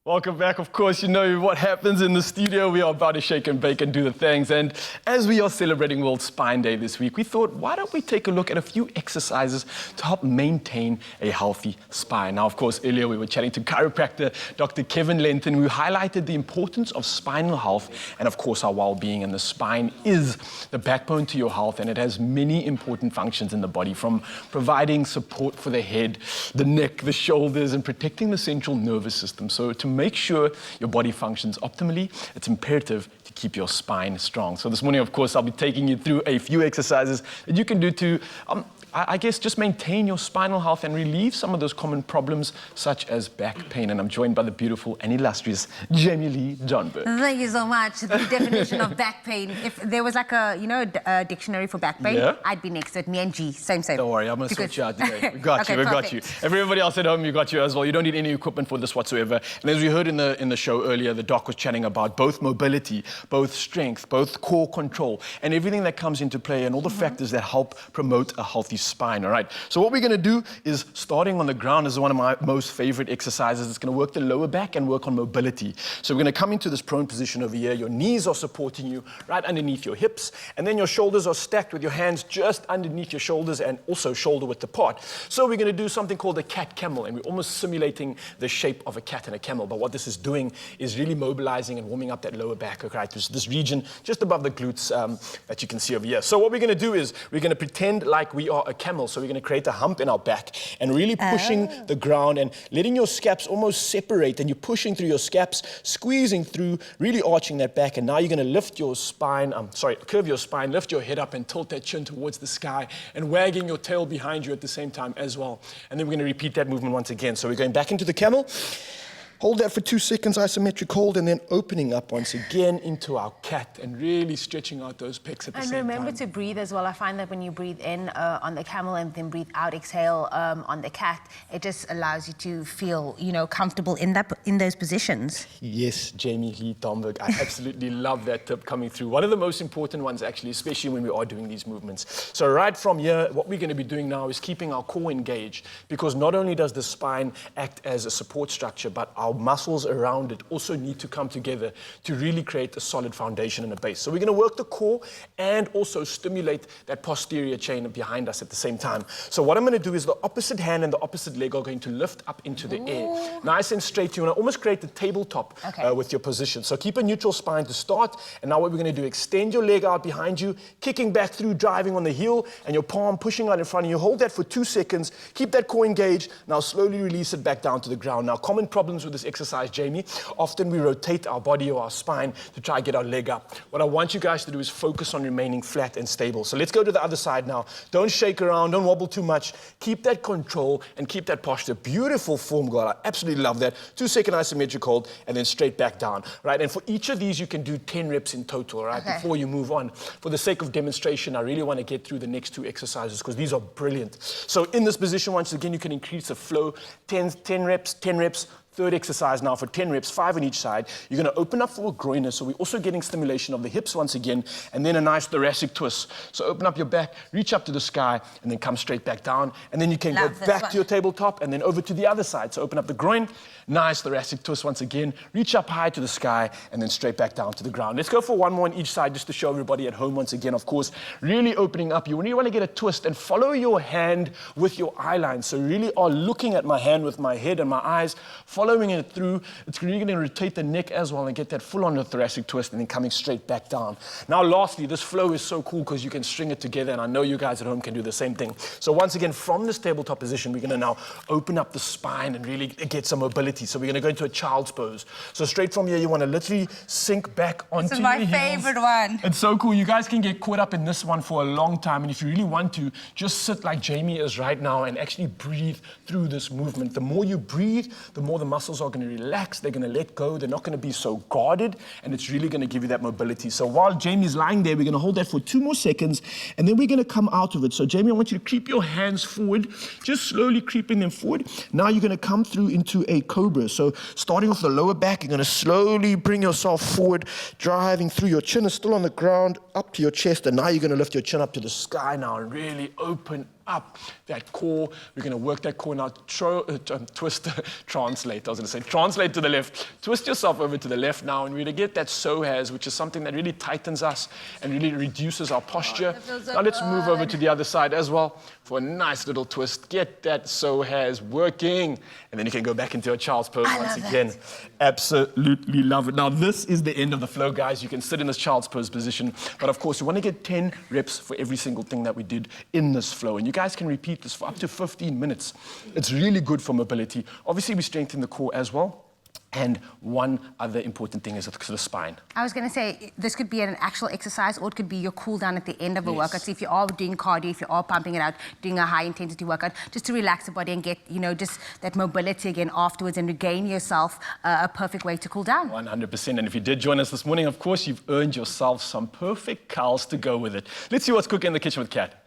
Welcome back. Of course, you know what happens in the studio. We are about to shake and bake and do the things. And as we are celebrating World Spine Day this week, we thought, why don't we take a look at a few exercises to help maintain a healthy spine? Now, of course, earlier we were chatting to chiropractor Dr. Kevin Lenton, who highlighted the importance of spinal health and, of course, our well-being. And the spine is the backbone to your health, and it has many important functions in the body, from providing support for the head, the neck, the shoulders, and protecting the central nervous system. So to make sure your body functions optimally, it's imperative to keep your spine strong. So this morning, of course, I'll be taking you through a few exercises that you can do to, I guess, just maintain your spinal health and relieve some of those common problems, such as back pain. And I'm joined by the beautiful and illustrious Jamie Lee Johnberg. Thank you so much. The definition of back pain. If there was like a dictionary for back pain, yeah, I'd be next to it. Me and G, same. Don't worry, I'm going to sort you out today. We got you, we got you. Everybody else at home, we got you as well. You don't need any equipment for this whatsoever. And as we heard in the show earlier, the doc was chatting about both mobility, both strength, both core control, and everything that comes into play, and all the factors that help promote a healthy spine. All right, so what we're going to do is, starting on the ground is one of my most favorite exercises. It's going to work the lower back and work on mobility. So we're going to come into this prone position over here. Your knees are supporting you right underneath your hips, and then your shoulders are stacked with your hands just underneath your shoulders and also shoulder width apart. So we're going to do something called a cat-camel, and we're almost simulating the shape of a cat and a camel. But what this is doing is really mobilizing and warming up that lower back, okay, this region just above the glutes that you can see over here. So what we're going to do is we're going to pretend like we are a camel. So we're going to create a hump in our back and really pushing the ground and letting your scaps almost separate, and you're pushing through your scaps, squeezing through, really arching that back. And now you're going to lift your spine, curve your spine, lift your head up and tilt that chin towards the sky, and wagging your tail behind you at the same time as well. And then we're going to repeat that movement once again. So we're going back into the camel. Hold that for 2 seconds, isometric hold, and then opening up once again into our cat and really stretching out those pecs at the same time. And remember to breathe as well. I find that when you breathe in on the camel and then breathe out, exhale on the cat, it just allows you to feel, comfortable in those positions. Yes, Jamie Lee Johnberg, I absolutely love that tip coming through. One of the most important ones, actually, especially when we are doing these movements. So right from here, what we're going to be doing now is keeping our core engaged, because not only does the spine act as a support structure, but our muscles around it also need to come together to really create a solid foundation and a base. So we're going to work the core and also stimulate that posterior chain behind us at the same time. So what I'm going to do is the opposite hand and the opposite leg are going to lift up into the air. Nice and straight. You want to almost create the tabletop with your position. So keep a neutral spine to start. And now what we're going to do, extend your leg out behind you, kicking back through, driving on the heel, and your palm pushing out in front of you. Hold that for 2 seconds. Keep that core engaged. Now slowly release it back down to the ground. Now, common problems with this exercise, Jamie, often we rotate our body or our spine to try to get our leg up. What I want you guys to do is focus on remaining flat and stable. So let's go to the other side now. Don't shake around, don't wobble too much. Keep that control and keep that posture. Beautiful form, girl. I absolutely love that. 2-second isometric hold and then straight back down, right? And for each of these, you can do 10 reps in total, right? Before you move on. For the sake of demonstration, I really want to get through the next 2 exercises because these are brilliant. So in this position, once again, you can increase the flow. 10 reps, 10 reps. Third exercise now for 10 reps, 5 on each side. You're going to open up for a groiner, so we're also getting stimulation of the hips once again, and then a nice thoracic twist. So open up your back, reach up to the sky, and then come straight back down. And then you can go back to your tabletop and then over to the other side. So open up the groin, nice thoracic twist once again, reach up high to the sky, and then straight back down to the ground. Let's go for one more on each side just to show everybody at home once again, of course, really opening up. You really want to get a twist and follow your hand with your eye line. So really are looking at my hand with my head and my eyes, following it through. It's really going to rotate the neck as well and get that full on the thoracic twist and then coming straight back down. Now lastly, this flow is so cool because you can string it together, and I know you guys at home can do the same thing. So once again, from this tabletop position, we're going to now open up the spine and really get some mobility. So we're going to go into a child's pose. So straight from here, you want to literally sink back onto your heels. This is my favorite one. It's so cool. You guys can get caught up in this one for a long time, and if you really want to, just sit like Jamie is right now and actually breathe through this movement. The more you breathe, the more the muscles are going to relax, they're going to let go, they're not going to be so guarded, and it's really going to give you that mobility. So while Jamie's lying there, we're going to hold that for 2 more seconds, and then we're going to come out of it. So Jamie, I want you to creep your hands forward, just slowly creeping them forward. Now you're going to come through into a cobra. So starting off the lower back, you're going to slowly bring yourself forward, driving through. Your chin is still on the ground, up to your chest, and now you're going to lift your chin up to the sky now and really open up that core. We're going to work that core now. Twist, translate. I was going to say translate to the left. Twist yourself over to the left now, and we're going to get that psoas, which is something that really tightens us and really reduces our posture. Now let's move over to the other side as well for a nice little twist. Get that psoas working, and then you can go back into a child's pose once again. Absolutely love it. Now this is the end of the flow, guys. You can sit in this child's pose position, but of course you want to get 10 reps for every single thing that we did in this flow, and you guys can repeat this for up to 15 minutes. It's really good for mobility. Obviously we strengthen the core as well. And one other important thing is the spine. I was going to say, this could be an actual exercise, or it could be your cool down at the end of a workout. So if you are doing cardio, if you are pumping it out, doing a high intensity workout, just to relax the body and get, just that mobility again afterwards and regain yourself a perfect way to cool down. 100%. And if you did join us this morning, of course, you've earned yourself some perfect curls to go with it. Let's see what's cooking in the kitchen with Cat.